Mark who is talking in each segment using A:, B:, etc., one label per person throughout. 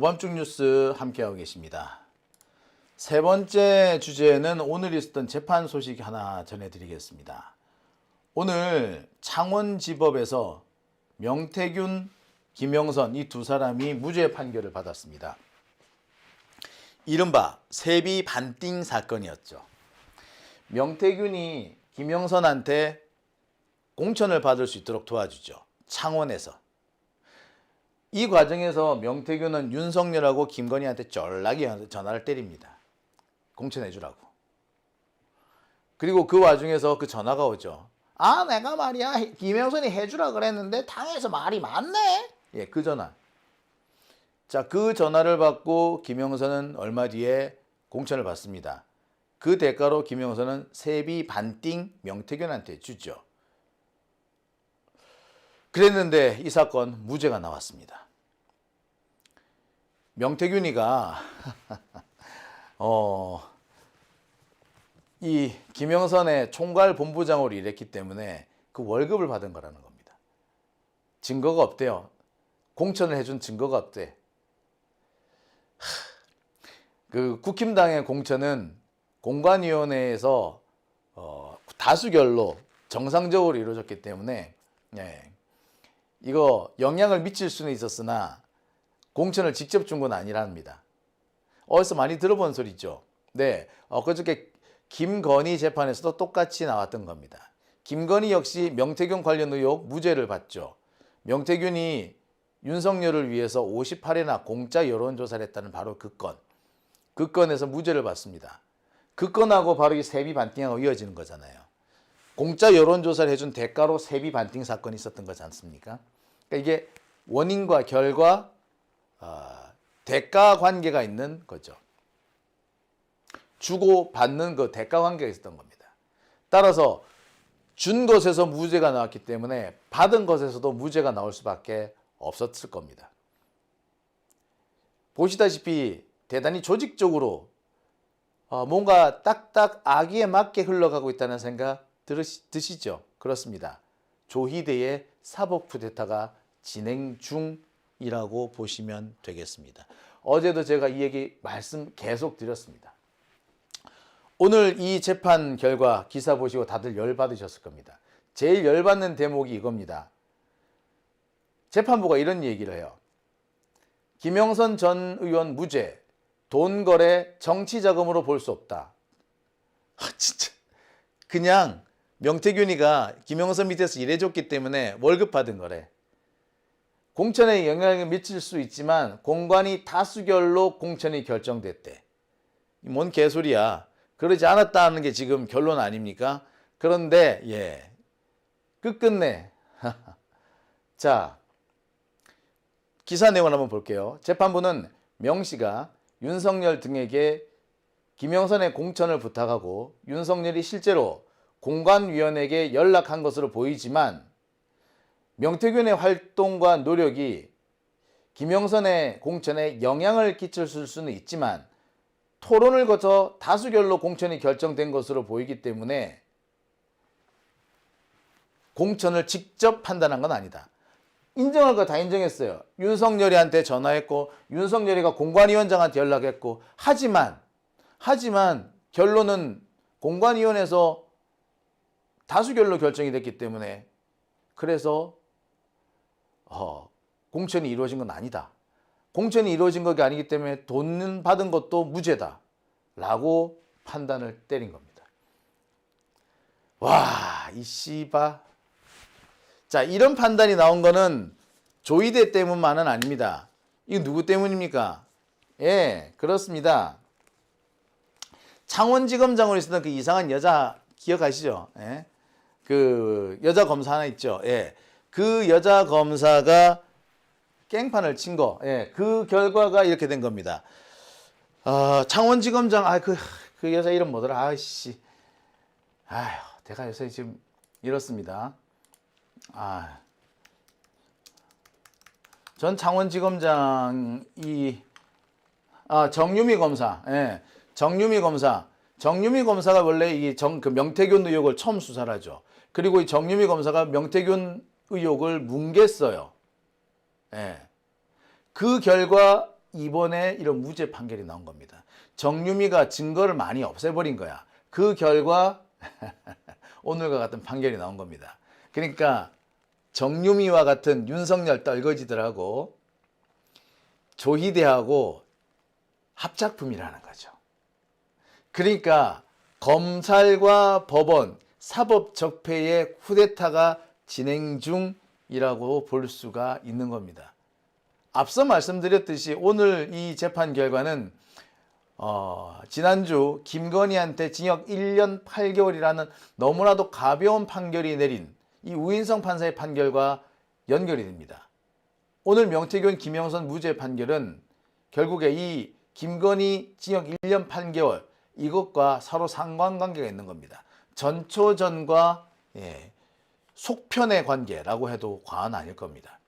A: 오밤중 뉴스 함께하고 계십니다. 세 번째 주제는 오늘 있었던 재판 소식 하나 전해드리겠습니다. 오늘 창원지법에서 명태균, 김영선 이 두 사람이 무죄 판결을 받았습니다. 이른바 세비 반띵 사건이었죠. 명태균이 김영선한테 공천을 받을 수 있도록 도와주죠. 창원에서. 이 과정에서 명태균은 윤석열하고 김건희한테 쫄라게 전화를 때립니다. 공천해 주라고. 그리고 그 와중에서 그 전화가 오죠. 아, 내가 말이야 김영선이 해주라 그랬는데 당에서 말이 많네. 예, 그 전화. 자, 그 전화를 받고 김영선은 얼마 뒤에 공천을 받습니다. 그 대가로 김영선은 세비 반띵 명태균한테 주죠. 그랬는데 이 사건 무죄가 나왔습니다. 명태균이가 이 김영선의 총괄 본부장으로 일했기 때문에 그 월급을 받은 거라는 겁니다. 증거가 없대요. 공천을 해준 증거가 없대. 그 국힘당의 공천은 공관위원회에서 다수결로 정상적으로 이루어졌기 때문에 이거 영향을 미칠 수는 있었으나 공천을 직접 준 건 아니랍니다. 어디서 많이 들어본 소리죠. 네, 그저께 김건희 재판에서도 똑같이 나왔던 겁니다. 김건희 역시 명태균 관련 의혹 무죄를 받죠. 명태균이 윤석열을 위해서 58회나 공짜 여론조사를 했다는 바로 그 건. 그 건에서 무죄를 받습니다. 그 건하고 바로 이 세비 반띵하고 이어지는 거잖아요. 공짜 여론조사를 해준 대가로 세비 반띵 사건이 있었던 거지 않습니까? 그러니까 이게 원인과 결과, 대가 관계가 있는 거죠. 주고 받는 그 대가 관계가 있었던 겁니다. 따라서 준 것에서 무죄가 나왔기 때문에 받은 것에서도 무죄가 나올 수밖에 없었을 겁니다. 보시다시피 대단히 조직적으로 뭔가 딱딱 아기에 맞게 흘러가고 있다는 생각 드시죠? 그렇습니다. 조희대의 사법 쿠데타가 진행 중이라고 보시면 되겠습니다. 어제도 제가 이 얘기 말씀 계속 드렸습니다. 오늘 이 재판 결과 기사 보시고 다들 열받으셨을 겁니다. 제일 열받는 대목이 이겁니다. 재판부가 이런 얘기를 해요. 김영선 전 의원 무죄, 돈 거래 정치 자금으로 볼 수 없다. 진짜 그냥 명태균이가 김영선 밑에서 일해줬기 때문에 월급 받은 거래. 공천에 영향을 미칠 수 있지만 공관위 다수결로 공천이 결정됐대. 뭔 개소리야. 그러지 않았다는 게 지금 결론 아닙니까? 그런데 끝끝내 자, 기사 내용을 한번 볼게요. 재판부는 명 씨가 윤석열 등에게 김영선의 공천을 부탁하고 윤석열이 실제로 공관위원에게 연락한 것으로 보이지만 명태균의 활동과 노력이 김영선의 공천에 영향을 끼쳤을 수는 있지만 토론을 거쳐 다수결로 공천이 결정된 것으로 보이기 때문에 공천을 직접 판단한 건 아니다. 인정할 거 다 인정했어요. 윤석열이한테 전화했고 윤석열이가 공관위원장한테 연락했고 하지만 결론은 공관위원회에서 다수결로 결정이 됐기 때문에 그래서 공천이 이루어진 건 아니다. 공천이 이루어진 것이 아니기 때문에 돈 받은 것도 무죄다 라고 판단을 때린 겁니다. 와, 이 씨바. 자, 이런 판단이 나온 거는 조희대 때문만은 아닙니다. 이거 누구 때문입니까? 예, 그렇습니다. 창원지검장으로 있었던 그 이상한 여자 기억하시죠? 예? 그 여자 검사 하나 있죠. 예. 그 여자 검사가 깽판을 친 거. 예. 그 결과가 이렇게 된 겁니다. 창원지검장, 그 여자 이름 뭐더라? 아이씨. 내가 요새 지금 이렇습니다. 전 창원지검장이 정유미 검사. 예. 정유미 검사가 원래 그 명태균 의혹을 처음 수사를 하죠. 그리고 이 정유미 검사가 명태균 의혹을 뭉갰어요. 예. 그 결과 이번에 이런 무죄 판결이 나온 겁니다. 정유미가 증거를 많이 없애버린 거야. 그 결과 오늘과 같은 판결이 나온 겁니다. 그러니까 정유미와 같은 윤석열 떨거지들하고 조희대하고 합작품이라는 거죠. 그러니까 검찰과 법원, 사법적폐의 쿠데타가 진행 중이라고 볼 수가 있는 겁니다. 앞서 말씀드렸듯이 오늘 이 재판 결과는 지난주 김건희한테 징역 1년 8개월이라는 너무나도 가벼운 판결이 내린 이 우인성 판사의 판결과 연결이 됩니다. 오늘 명태균, 김영선 무죄 판결은 결국에 이 김건희 징역 1년 8개월 이것과 서로 상관관계가 있는 겁니다. 전초전과 속편의 관계라고 해도 과언 아닐 겁니다.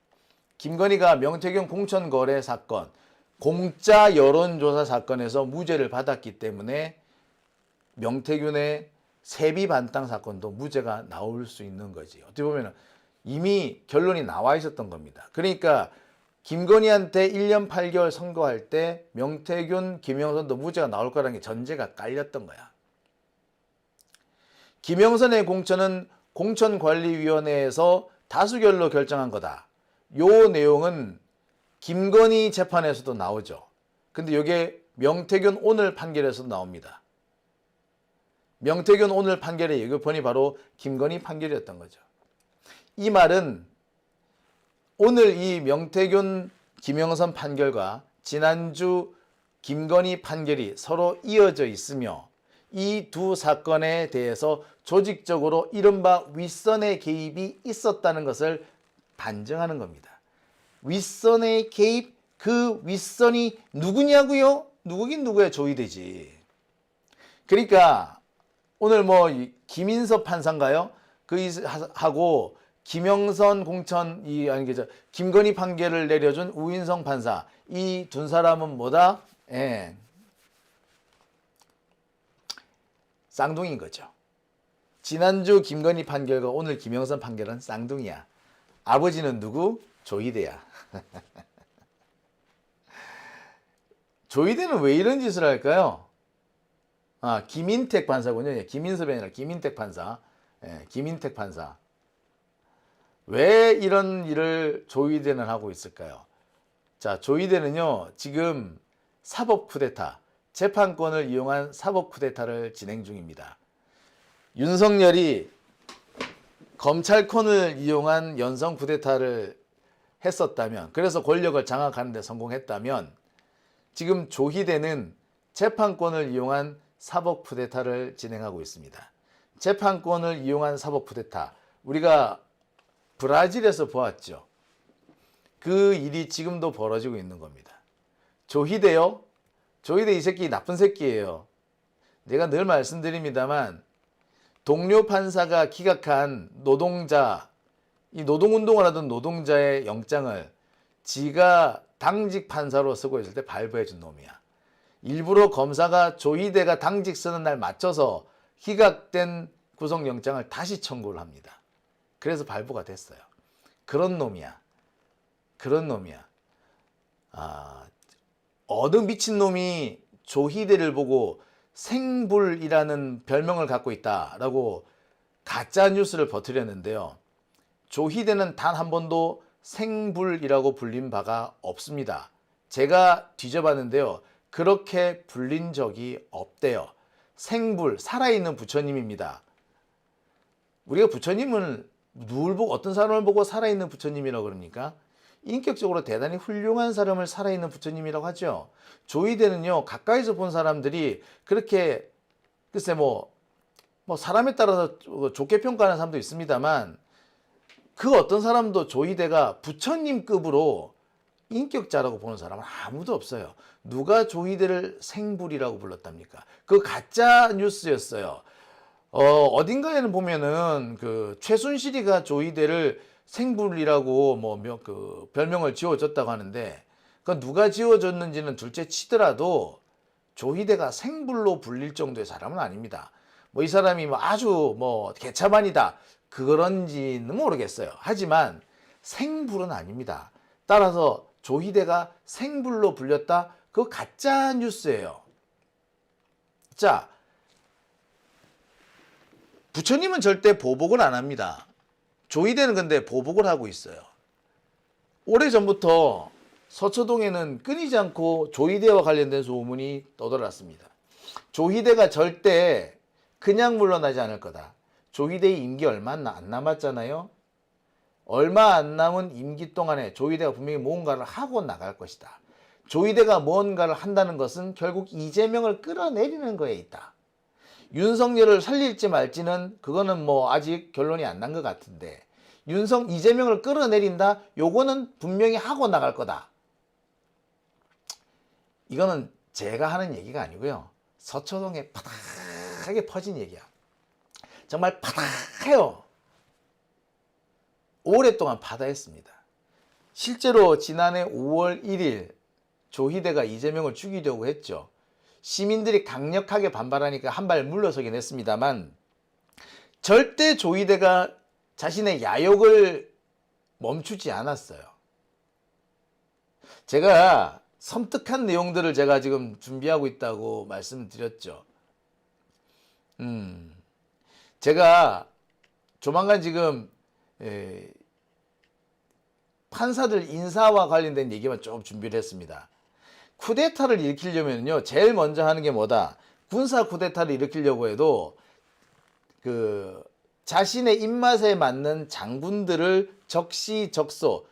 A: 김건희가 명태균 공천거래 사건, 공짜 여론조사 사건에서 무죄를 받았기 때문에 명태균의 세비 반땅 사건도 무죄가 나올 수 있는 거지. 어떻게 보면 이미 결론이 나와 있었던 겁니다. 그러니까 김건희한테 1년 8개월 선고할 때 명태균, 김영선도 무죄가 나올 거라는 게 전제가 깔렸던 거야. 김영선의 공천은 공천관리위원회에서 다수결로 결정한 거다. 요 내용은 김건희 재판에서도 나오죠. 근데 이게 명태균 오늘 판결에서도 나옵니다. 명태균 오늘 판결의 예고편이 바로 김건희 판결이었던 거죠. 이 말은 오늘 이 명태균, 김영선 판결과 지난주 김건희 판결이 서로 이어져 있으며 이 두 사건에 대해서 조직적으로 이른바 윗선의 개입이 있었다는 것을 반증하는 겁니다. 윗선의 개입, 그 윗선이 누구냐고요? 누구긴 누구야? 조희대지. 그러니까 오늘 뭐 김인섭 판사인가요? 그 하고 김영선 공천 김건희 판결을 내려준 우인성 판사, 이 두 사람은 뭐다? 쌍둥이인 거죠. 지난주 김건희 판결과 오늘 김영선 판결은 쌍둥이야. 아버지는 누구? 조희대야. 조희대는 왜 이런 짓을 할까요? 김인택 판사군요. 김인섭이 아니라 김인택 판사. 김인택 판사. 왜 이런 일을 조희대는 하고 있을까요? 자, 조희대는요, 지금 사법 쿠데타, 재판권을 이용한 사법 쿠데타를 진행 중입니다. 윤석열이 검찰권을 이용한 연성 쿠데타를 했었다면, 그래서 권력을 장악하는 데 성공했다면, 지금 조희대는 재판권을 이용한 사법 쿠데타를 진행하고 있습니다. 재판권을 이용한 사법 쿠데타, 우리가 브라질에서 보았죠. 그 일이 지금도 벌어지고 있는 겁니다. 조희대요? 조희대 이 새끼 나쁜 새끼예요. 내가 늘 말씀드립니다만 동료 판사가 기각한 노동자, 이 노동운동을 하던 노동자의 영장을 지가 당직 판사로 쓰고 있을 때 발부해 준 놈이야. 일부러 검사가 조희대가 당직 쓰는 날 맞춰서 기각된 구속영장을 다시 청구를 합니다. 그래서 발부가 됐어요. 그런 놈이야. 그런 놈이야. 어느 미친놈이 조희대를 보고 생불이라는 별명을 갖고 있다라고 가짜 뉴스를 퍼뜨렸는데요. 조희대는 단 한 번도 생불이라고 불린 바가 없습니다. 제가 뒤져봤는데요. 그렇게 불린 적이 없대요. 생불, 살아있는 부처님입니다. 우리가 부처님을 누굴 보고, 어떤 사람을 보고 살아있는 부처님이라고 그럽니까? 인격적으로 대단히 훌륭한 사람을 살아있는 부처님이라고 하죠. 조희대는요, 가까이서 본 사람들이 그렇게, 글쎄 사람에 따라서 좋게 평가하는 사람도 있습니다만, 그 어떤 사람도 조희대가 부처님급으로 인격자라고 보는 사람은 아무도 없어요. 누가 조희대를 생불이라고 불렀답니까? 그 가짜 뉴스였어요. 어딘가에는 보면은 그 최순실이가 조희대를 생불이라고 그 별명을 지어줬다고 하는데, 그 누가 지어줬는지는 둘째 치더라도 조희대가 생불로 불릴 정도의 사람은 아닙니다. 이 사람이 아주 개차반이다 그런지는 모르겠어요. 하지만 생불은 아닙니다. 따라서 조희대가 생불로 불렸다. 그거 가짜 뉴스예요. 자, 부처님은 절대 보복을 안 합니다. 조희대는 근데 보복을 하고 있어요. 오래전부터 서초동에는 끊이지 않고 조희대와 관련된 소문이 떠돌았습니다. 조희대가 절대 그냥 물러나지 않을 거다. 조희대의 임기 얼마 안 남았잖아요. 얼마 안 남은 임기 동안에 조희대가 분명히 뭔가를 하고 나갈 것이다. 조희대가 뭔가를 한다는 것은 결국 이재명을 끌어내리는 거에 있다. 윤석열을 살릴지 말지는 그거는 뭐 아직 결론이 안 난 것 같은데 이재명을 끌어내린다? 요거는 분명히 하고 나갈 거다. 이거는 제가 하는 얘기가 아니고요. 서초동에 파닥하게 퍼진 얘기야. 정말 파닥해요. 오랫동안 파다했습니다. 실제로 지난해 5월 1일 조희대가 이재명을 죽이려고 했죠. 시민들이 강력하게 반발하니까 한 발 물러서긴 했습니다만 절대 조희대가 자신의 야욕을 멈추지 않았어요. 제가 섬뜩한 내용들을 제가 지금 준비하고 있다고 말씀드렸죠. 제가 조만간 지금 판사들 인사와 관련된 얘기만 좀 준비를 했습니다. 쿠데타를 일으키려면요, 제일 먼저 하는 게 뭐다? 군사 쿠데타를 일으키려고 해도 자신의 입맛에 맞는 장군들을 적시적소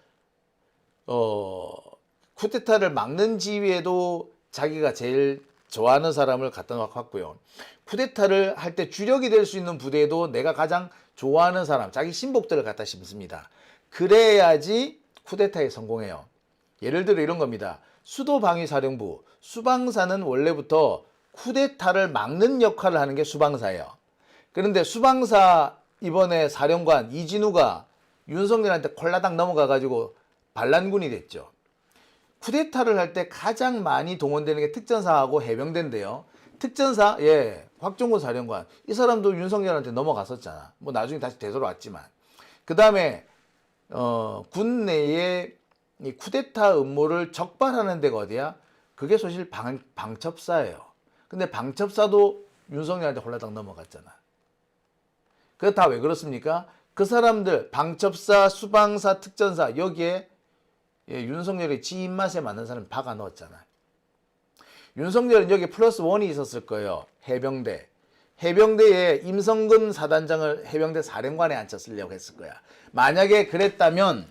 A: 쿠데타를 막는 지위에도 자기가 제일 좋아하는 사람을 갖다 놓았고요. 쿠데타를 할 때 주력이 될 수 있는 부대에도 내가 가장 좋아하는 사람, 자기 신복들을 갖다 심습니다. 그래야지 쿠데타에 성공해요. 예를 들어 이런 겁니다. 수도방위사령부, 수방사는 원래부터 쿠데타를 막는 역할을 하는 게 수방사예요. 그런데 수방사 이번에 사령관 이진우가 윤석열한테 콜라당 넘어가가지고 반란군이 됐죠. 쿠데타를 할 때 가장 많이 동원되는 게 특전사하고 해병대인데요. 특전사, 곽종근 사령관. 이 사람도 윤석열한테 넘어갔었잖아. 뭐 나중에 다시 되돌아왔지만. 그 다음에, 군 내에 이 쿠데타 음모를 적발하는 데가 어디야? 그게 사실 방첩사예요. 근데 방첩사도 윤석열한테 홀라당 넘어갔잖아. 그게 다 왜 그렇습니까? 그 사람들, 방첩사, 수방사, 특전사, 여기에 윤석열의 지 입맛에 맞는 사람 박아 넣었잖아. 윤석열은 여기 플러스 원이 있었을 거예요. 해병대. 해병대에 임성근 사단장을 해병대 사령관에 앉혔으려고 했을 거야. 만약에 그랬다면,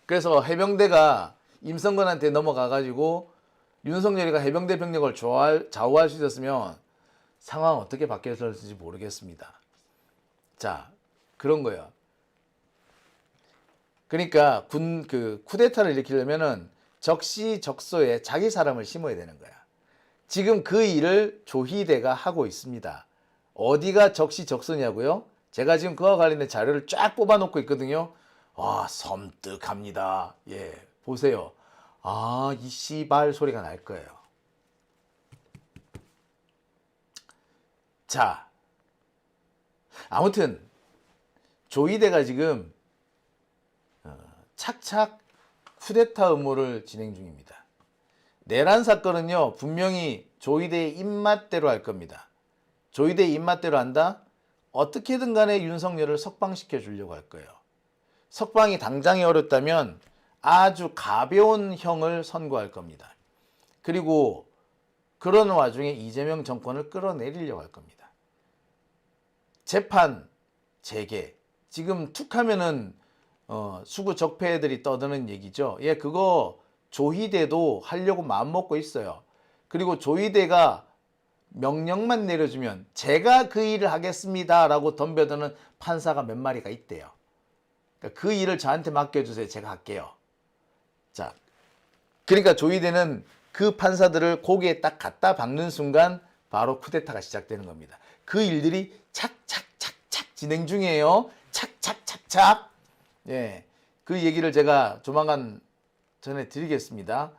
A: 그래서 해병대가 임성근한테 넘어가가지고 윤석열이가 해병대 병력을 좌우할 수 있었으면 상황 어떻게 바뀌었을지 모르겠습니다. 자, 그런 거예요. 그러니까 쿠데타를 일으키려면은 적시적소에 자기 사람을 심어야 되는 거야. 지금 그 일을 조희대가 하고 있습니다. 어디가 적시적소냐고요? 제가 지금 그와 관련된 자료를 쫙 뽑아놓고 있거든요. 와, 섬뜩합니다. 예, 보세요. 아, 이 씨발 소리가 날 거예요. 자, 아무튼 조희대가 지금 착착 쿠데타 음모를 진행 중입니다. 내란 사건은요, 분명히 조희대의 입맛대로 할 겁니다. 조희대의 입맛대로 한다? 어떻게든 간에 윤석열을 석방시켜 주려고 할 거예요. 석방이 당장이 어렵다면 아주 가벼운 형을 선고할 겁니다. 그리고 그런 와중에 이재명 정권을 끌어내리려고 할 겁니다. 재판 재개. 지금 툭 하면은 수구 적폐들이 떠드는 얘기죠. 예, 그거 조희대도 하려고 마음먹고 있어요. 그리고 조희대가 명령만 내려주면 제가 그 일을 하겠습니다 라고 덤벼드는 판사가 몇 마리가 있대요. 그러니까 그 일을 저한테 맡겨주세요. 제가 할게요. 자, 그러니까 조희대는 그 판사들을 고개에 딱 갖다 박는 순간 바로 쿠데타가 시작되는 겁니다. 그 일들이 착착착착 진행 중이에요. 착착착착. 예, 그 얘기를 제가 조만간 전해드리겠습니다.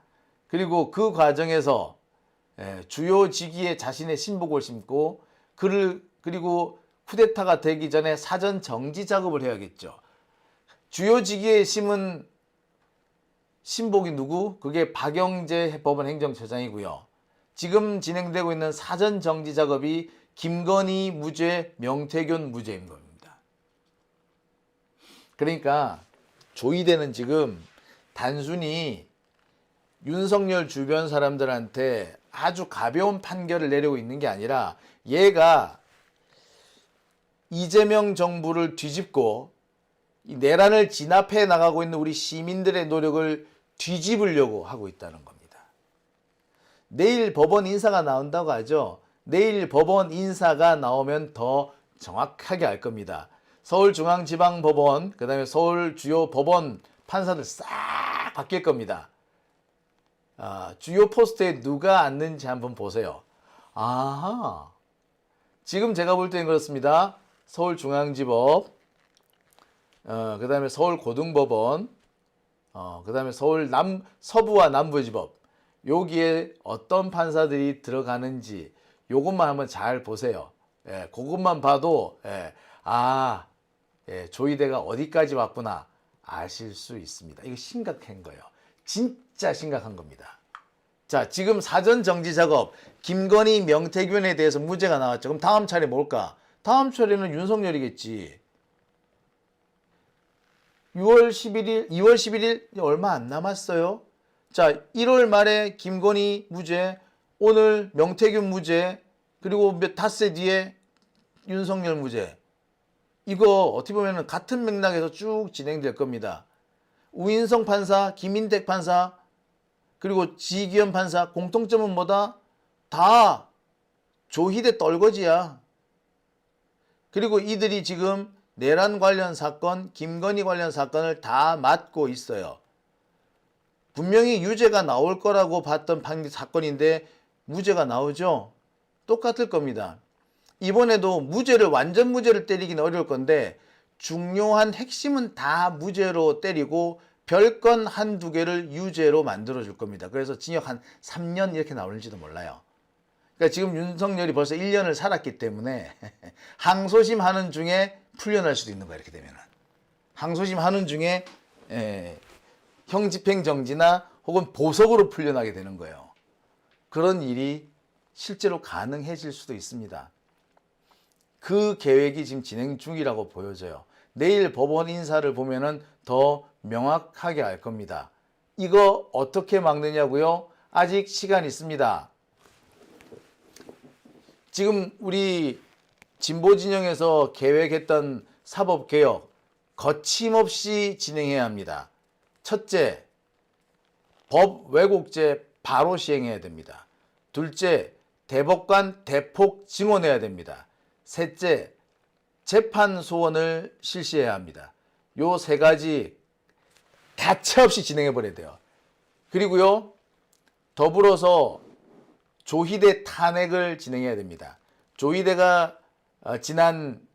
A: 그리고 그 과정에서 주요 직위에 자신의 신복을 심고 그리고 쿠데타가 되기 전에 사전 정지 작업을 해야겠죠. 주요 직위에 심은 신복이 누구? 그게 박영재 법원 행정처장이고요. 지금 진행되고 있는 사전 정지 작업이 김건희 무죄, 명태균 무죄인 겁니다. 그러니까 조이대는 지금 단순히 윤석열 주변 사람들한테 아주 가벼운 판결을 내리고 있는 게 아니라 얘가 이재명 정부를 뒤집고 이 내란을 진압해 나가고 있는 우리 시민들의 노력을 뒤집으려고 하고 있다는 겁니다. 내일 법원 인사가 나온다고 하죠. 내일 법원 인사가 나오면 더 정확하게 알 겁니다. 서울중앙지방법원, 그 다음에 서울 주요 법원 판사들 싹 바뀔 겁니다. 주요 포스트에 누가 앉는지 한번 보세요. 아하, 지금 제가 볼 때는 그렇습니다. 서울중앙지법, 그 다음에 서울고등법원, 그 다음에 서부와 남부의 지법, 여기에 어떤 판사들이 들어가는지 요것만 한번 잘 보세요. 예, 그것만 봐도 조이대가 어디까지 왔구나 아실 수 있습니다. 이거 심각한 거예요. 진짜 심각한 겁니다. 자, 지금 사전 정지 작업 김건희, 명태균에 대해서 무죄가 나왔죠. 그럼 다음 차례 뭘까? 다음 차례는 윤석열이겠지. 2월 11일 얼마 안 남았어요. 자, 1월 말에 김건희 무죄, 오늘 명태균 무죄, 그리고 닷새 뒤에 윤석열 무죄. 이거 어떻게 보면 같은 맥락에서 쭉 진행될 겁니다. 우인성 판사, 김인택 판사, 그리고 지기현 판사 공통점은 뭐다? 다 조희대 떨거지야. 그리고 이들이 지금 내란 관련 사건, 김건희 관련 사건을 다 맡고 있어요. 분명히 유죄가 나올 거라고 봤던 사건인데 무죄가 나오죠? 똑같을 겁니다. 이번에도 완전 무죄를 때리기는 어려울 건데 중요한 핵심은 다 무죄로 때리고 별건 한두 개를 유죄로 만들어줄 겁니다. 그래서 징역 한 3년 이렇게 나올지도 몰라요. 그러니까 지금 윤석열이 벌써 1년을 살았기 때문에 항소심 하는 중에 풀려날 수도 있는 거야. 이렇게 되면은 항소심 하는 중에 형집행정지나 혹은 보석으로 풀려나게 되는 거예요. 그런 일이 실제로 가능해질 수도 있습니다. 그 계획이 지금 진행 중이라고 보여져요. 내일 법원 인사를 보면은 더 명확하게 알 겁니다. 이거 어떻게 막느냐고요? 아직 시간 있습니다. 지금 우리 진보 진영에서 계획했던 사법개혁 거침없이 진행해야 합니다. 첫째, 법 왜곡죄 바로 시행해야 됩니다. 둘째, 대법관 대폭 증원해야 됩니다. 셋째, 재판 소원을 실시해야 합니다. 요 세 가지 가차없이 진행해 버려야 돼요. 그리고요, 더불어서 조희대 탄핵을 진행해야 됩니다. 조희대가 지난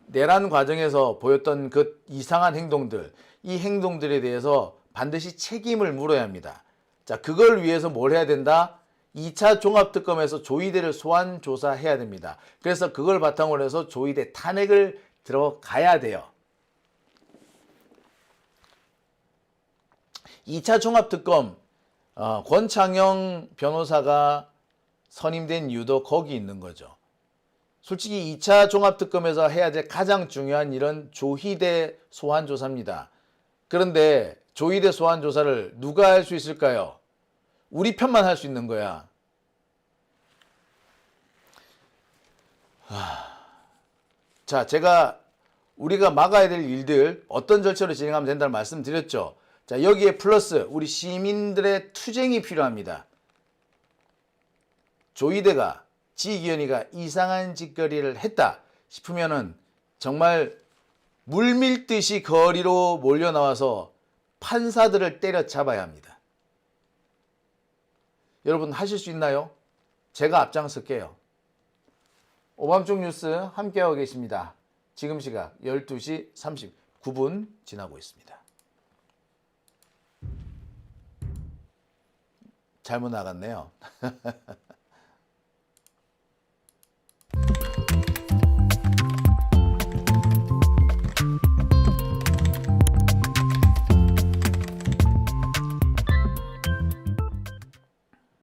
A: 내란 과정에서 보였던 그 이상한 행동들, 이 행동들에 대해서 반드시 책임을 물어야 합니다. 자, 그걸 위해서 뭘 해야 된다? 2차 종합특검에서 조희대를 소환 조사해야 됩니다. 그래서 그걸 바탕으로 해서 조희대 탄핵을 들어가야 돼요. 2차 종합특검 권창영 변호사가 선임된 이유도 거기 있는 거죠. 솔직히 2차 종합특검에서 해야 될 가장 중요한 일은 조희대 소환조사입니다. 그런데 조희대 소환조사를 누가 할 수 있을까요? 우리 편만 할 수 있는 거야. 자, 우리가 막아야 될 일들 어떤 절차로 진행하면 된다는 말씀 드렸죠. 자, 여기에 플러스 우리 시민들의 투쟁이 필요합니다. 조희대가 지기현이가 이상한 짓거리를 했다 싶으면은 정말 물밀듯이 거리로 몰려 나와서 판사들을 때려잡아야 합니다. 여러분 하실 수 있나요? 제가 앞장설게요. 오밤중 뉴스 함께하고 계십니다. 지금 시각 12시 39분 지나고 있습니다. 잘못 나갔네요.